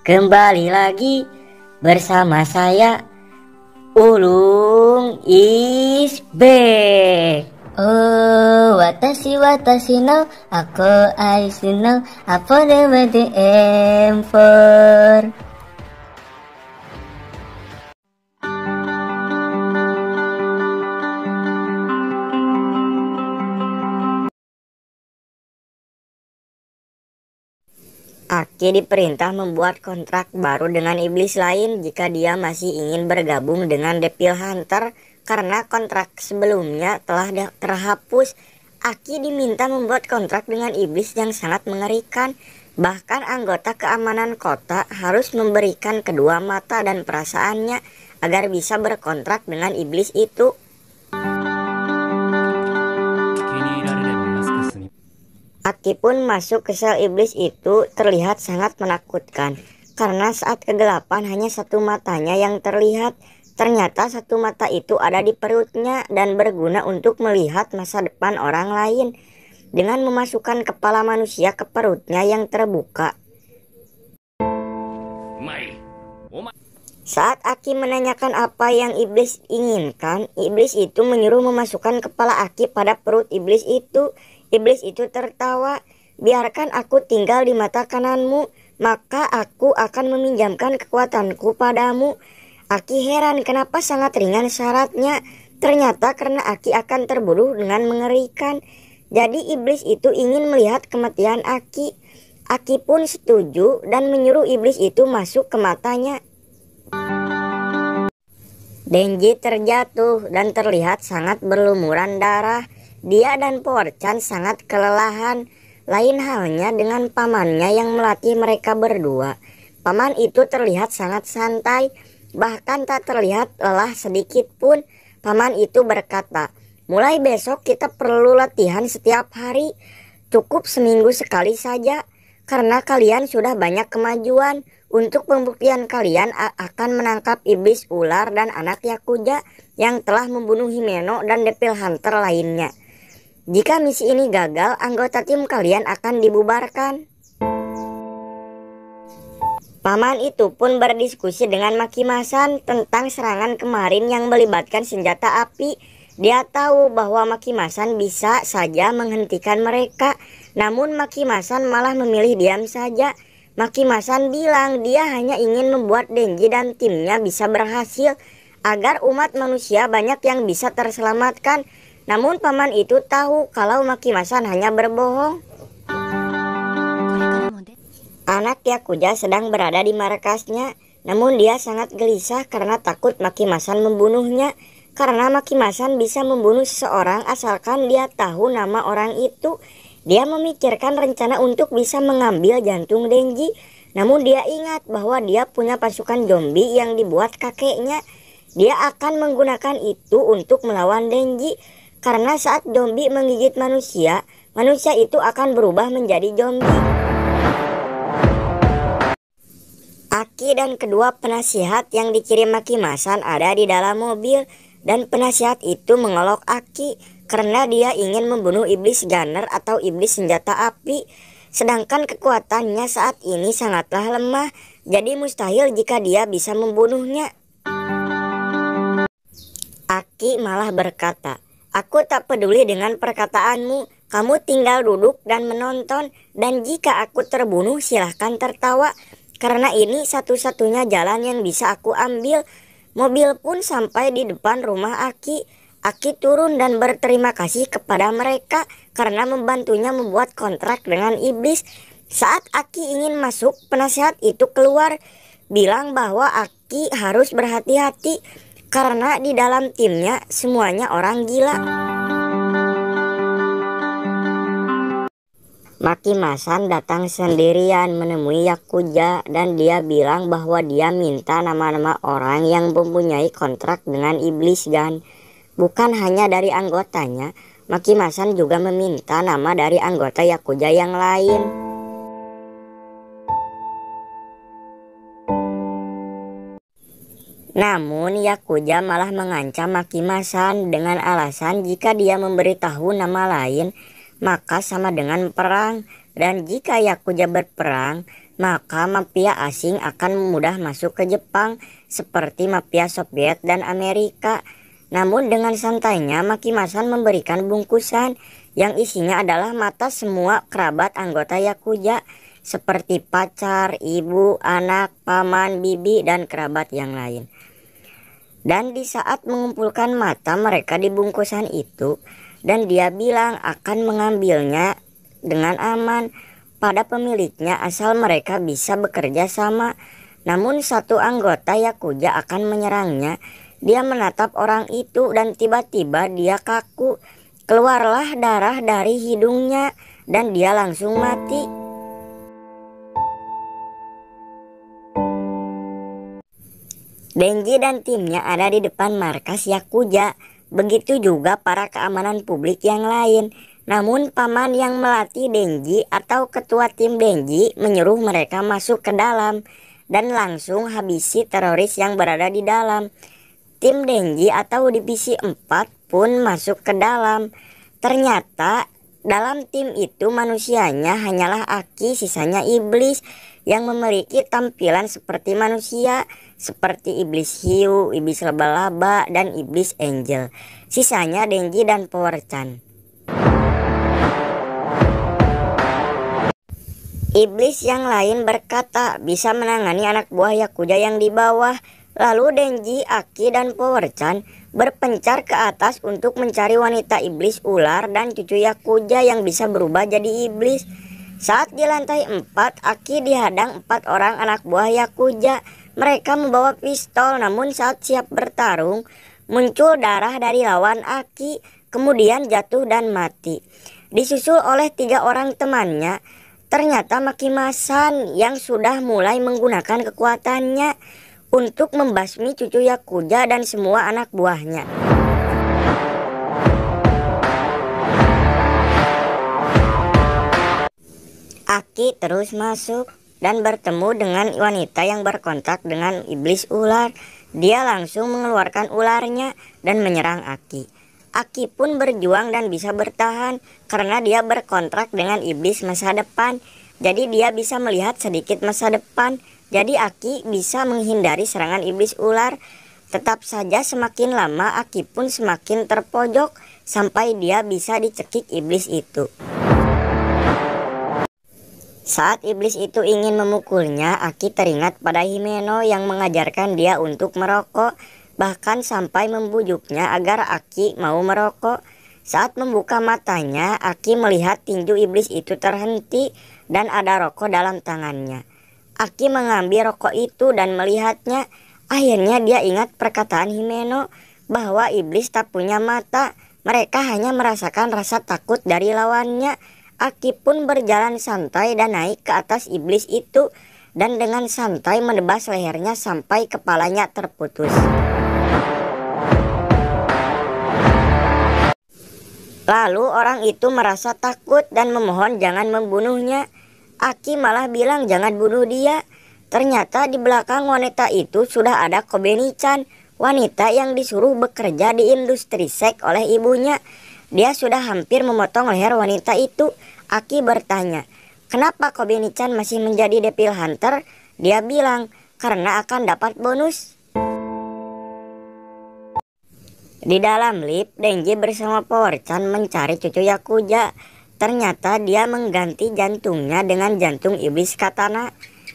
Kembali lagi bersama saya, Ulung is back. Oh, watashi no ako aisu no apone de M4. Aki diperintah membuat kontrak baru dengan iblis lain jika dia masih ingin bergabung dengan Devil Hunter karena kontrak sebelumnya telah terhapus. Aki diminta membuat kontrak dengan iblis yang sangat mengerikan. Bahkan anggota keamanan kota harus memberikan kedua mata dan perasaannya agar bisa berkontrak dengan iblis itu. Aki pun masuk ke sel iblis itu terlihat sangat menakutkan karena saat kegelapan hanya satu matanya yang terlihat. Ternyata satu mata itu ada di perutnya dan berguna untuk melihat masa depan orang lain dengan memasukkan kepala manusia ke perutnya yang terbuka. Saat Aki menanyakan apa yang iblis inginkan, iblis itu menyuruh memasukkan kepala Aki pada perut iblis itu. Iblis itu tertawa, "Biarkan aku tinggal di mata kananmu, maka aku akan meminjamkan kekuatanku padamu." Aki heran kenapa sangat ringan syaratnya. Ternyata karena Aki akan terbunuh dengan mengerikan. Jadi iblis itu ingin melihat kematian Aki. Aki pun setuju dan menyuruh iblis itu masuk ke matanya. Denji terjatuh dan terlihat sangat berlumuran darah. Dia dan Power-chan sangat kelelahan. Lain halnya dengan pamannya yang melatih mereka berdua. Paman itu terlihat sangat santai, bahkan tak terlihat lelah sedikit pun. Paman itu berkata, "Mulai besok kita perlu latihan setiap hari. Cukup seminggu sekali saja, karena kalian sudah banyak kemajuan. Untuk pembuktian kalian akan menangkap iblis ular dan anak Yakuza yang telah membunuh Himeno dan Devil Hunter lainnya. Jika misi ini gagal, anggota tim kalian akan dibubarkan." Paman itu pun berdiskusi dengan Makimasan tentang serangan kemarin yang melibatkan senjata api. Dia tahu bahwa Makimasan bisa saja menghentikan mereka, namun Makimasan malah memilih diam saja. Makimasan bilang dia hanya ingin membuat Denji dan timnya bisa berhasil agar umat manusia banyak yang bisa terselamatkan. Namun paman itu tahu kalau Makimasan hanya berbohong. Anak Yakuza sedang berada di markasnya, namun dia sangat gelisah karena takut Makimasan membunuhnya. Karena Makimasan bisa membunuh seseorang asalkan dia tahu nama orang itu. Dia memikirkan rencana untuk bisa mengambil jantung Denji, namun dia ingat bahwa dia punya pasukan zombie yang dibuat kakeknya. Dia akan menggunakan itu untuk melawan Denji. Karena saat zombie menggigit manusia, manusia itu akan berubah menjadi zombie. Aki dan kedua penasihat yang dikirim Makimasan ada di dalam mobil, dan penasihat itu mengolok Aki karena dia ingin membunuh iblis gunner atau iblis senjata api. Sedangkan kekuatannya saat ini sangatlah lemah, jadi mustahil jika dia bisa membunuhnya. Aki malah berkata, "Aku tak peduli dengan perkataanmu, kamu tinggal duduk dan menonton, dan jika aku terbunuh silahkan tertawa, karena ini satu-satunya jalan yang bisa aku ambil." Mobil pun sampai di depan rumah Aki. Aki turun dan berterima kasih kepada mereka karena membantunya membuat kontrak dengan iblis. Saat Aki ingin masuk, penasihat itu keluar, bilang bahwa Aki harus berhati-hati karena di dalam timnya semuanya orang gila. Makimasan datang sendirian menemui Yakuza dan dia bilang bahwa dia minta nama-nama orang yang mempunyai kontrak dengan iblis Gun. Bukan hanya dari anggotanya, Makimasan juga meminta nama dari anggota Yakuza yang lain. Namun Yakuza malah mengancam Makimasan dengan alasan jika dia memberitahu nama lain, maka sama dengan perang, dan jika Yakuza berperang, maka mafia asing akan mudah masuk ke Jepang seperti mafia Soviet dan Amerika. Namun dengan santainya Maki Masan memberikan bungkusan yang isinya adalah mata semua kerabat anggota Yakuza seperti pacar, ibu, anak, paman, bibi, dan kerabat yang lain. Dan di saat mengumpulkan mata mereka di bungkusan itu, dan dia bilang akan mengambilnya dengan aman pada pemiliknya asal mereka bisa bekerja sama. Namun satu anggota Yakuza akan menyerangnya. Dia menatap orang itu dan tiba-tiba dia kaku. Keluarlah darah dari hidungnya dan dia langsung mati. Denji dan timnya ada di depan markas Yakuza. Begitu juga para keamanan publik yang lain. Namun paman yang melatih Denji atau ketua tim Denji menyuruh mereka masuk ke dalam dan langsung habisi teroris yang berada di dalam. Tim Denji atau divisi 4 pun masuk ke dalam. Ternyata dalam tim itu manusianya hanyalah Aki, sisanya iblis yang memiliki tampilan seperti manusia, seperti iblis hiu, iblis laba-laba, dan iblis angel. Sisanya Denji dan Power-chan. Iblis yang lain berkata bisa menangani anak buah Yakuza yang di bawah. Lalu Denji, Aki, dan Power-chan berpencar ke atas untuk mencari wanita iblis ular dan cucu Yakuza yang bisa berubah jadi iblis. Saat di lantai 4, Aki dihadang 4 orang anak buah Yakuza. Mereka membawa pistol, namun saat siap bertarung, muncul darah dari lawan Aki, kemudian jatuh dan mati. Disusul oleh 3 orang temannya. Ternyata Maki Masan yang sudah mulai menggunakan kekuatannya untuk membasmi cucu Yakuza dan semua anak buahnya. Aki terus masuk dan bertemu dengan wanita yang berkontak dengan iblis ular. Dia langsung mengeluarkan ularnya dan menyerang Aki. Aki pun berjuang dan bisa bertahan karena dia berkontrak dengan iblis masa depan. Jadi dia bisa melihat sedikit masa depan. Jadi Aki bisa menghindari serangan iblis ular. Tetap saja semakin lama Aki pun semakin terpojok sampai dia bisa dicekik iblis itu. Saat iblis itu ingin memukulnya, Aki teringat pada Himeno yang mengajarkan dia untuk merokok. Bahkan sampai membujuknya agar Aki mau merokok. Saat membuka matanya, Aki melihat tinju iblis itu terhenti dan ada rokok dalam tangannya. Aki mengambil rokok itu dan melihatnya. Akhirnya dia ingat perkataan Himeno bahwa iblis tak punya mata. Mereka hanya merasakan rasa takut dari lawannya. Aki pun berjalan santai dan naik ke atas iblis itu dan dengan santai menebas lehernya sampai kepalanya terputus. Lalu orang itu merasa takut dan memohon jangan membunuhnya. Aki malah bilang jangan bunuh dia. Ternyata di belakang wanita itu sudah ada Kobeni-chan, wanita yang disuruh bekerja di industri seks oleh ibunya. Dia sudah hampir memotong leher wanita itu. Aki bertanya, kenapa Kobeni-chan masih menjadi Devil Hunter? Dia bilang, karena akan dapat bonus. Di dalam lift, Denji bersama Power-chan mencari cucu Yakuza. Ternyata dia mengganti jantungnya dengan jantung iblis katana.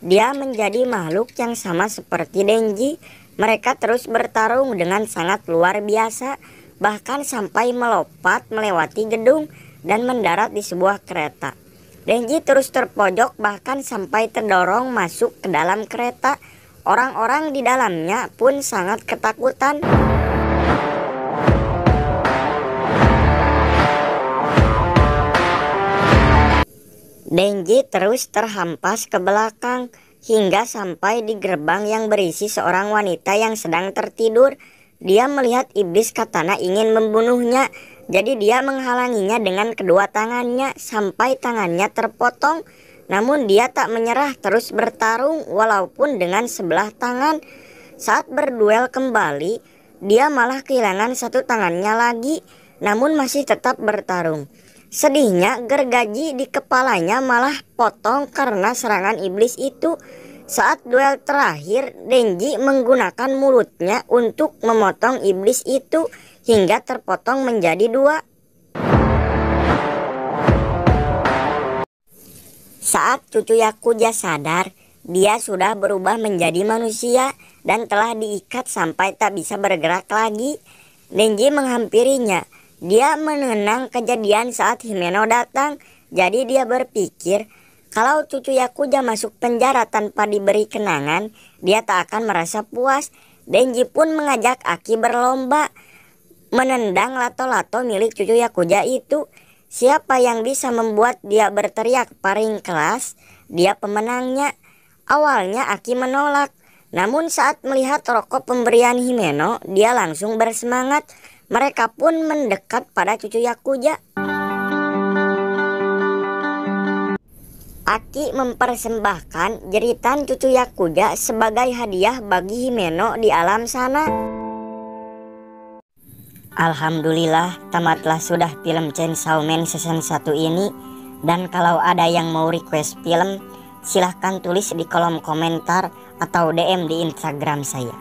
Dia menjadi makhluk yang sama seperti Denji. Mereka terus bertarung dengan sangat luar biasa, bahkan sampai melompat melewati gedung dan mendarat di sebuah kereta. Denji terus terpojok bahkan sampai terdorong masuk ke dalam kereta. Orang-orang di dalamnya pun sangat ketakutan. Denji terus terhampas ke belakang hingga sampai di gerbang yang berisi seorang wanita yang sedang tertidur. Dia melihat iblis katana ingin membunuhnya, jadi dia menghalanginya dengan kedua tangannya sampai tangannya terpotong. Namun dia tak menyerah, terus bertarung walaupun dengan sebelah tangan. Saat berduel kembali, dia malah kehilangan satu tangannya lagi, namun masih tetap bertarung. Sedihnya gergaji di kepalanya malah potong karena serangan iblis itu. Saat duel terakhir, Denji menggunakan mulutnya untuk memotong iblis itu hingga terpotong menjadi dua. Saat cucu Yakuza sadar, dia sudah berubah menjadi manusia dan telah diikat sampai tak bisa bergerak lagi. Denji menghampirinya. Dia mengenang kejadian saat Himeno datang, jadi dia berpikir kalau cucu Yakuza masuk penjara tanpa diberi kenangan, dia tak akan merasa puas. Denji pun mengajak Aki berlomba menendang lato-lato milik cucu Yakuza itu. Siapa yang bisa membuat dia berteriak paling kelas, dia pemenangnya. Awalnya Aki menolak, namun saat melihat rokok pemberian Himeno, dia langsung bersemangat. Mereka pun mendekat pada cucu Yakuza. Aki mempersembahkan jeritan cucu Yakuza sebagai hadiah bagi Himeno di alam sana. Alhamdulillah, tamatlah sudah film Chainsaw Man season 1 ini. Dan kalau ada yang mau request film, silahkan tulis di kolom komentar atau DM di Instagram saya.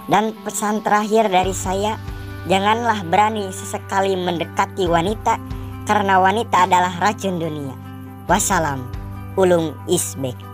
Dan pesan terakhir dari saya, janganlah berani sesekali mendekati wanita, karena wanita adalah racun dunia. Wassalam, Ulung is back.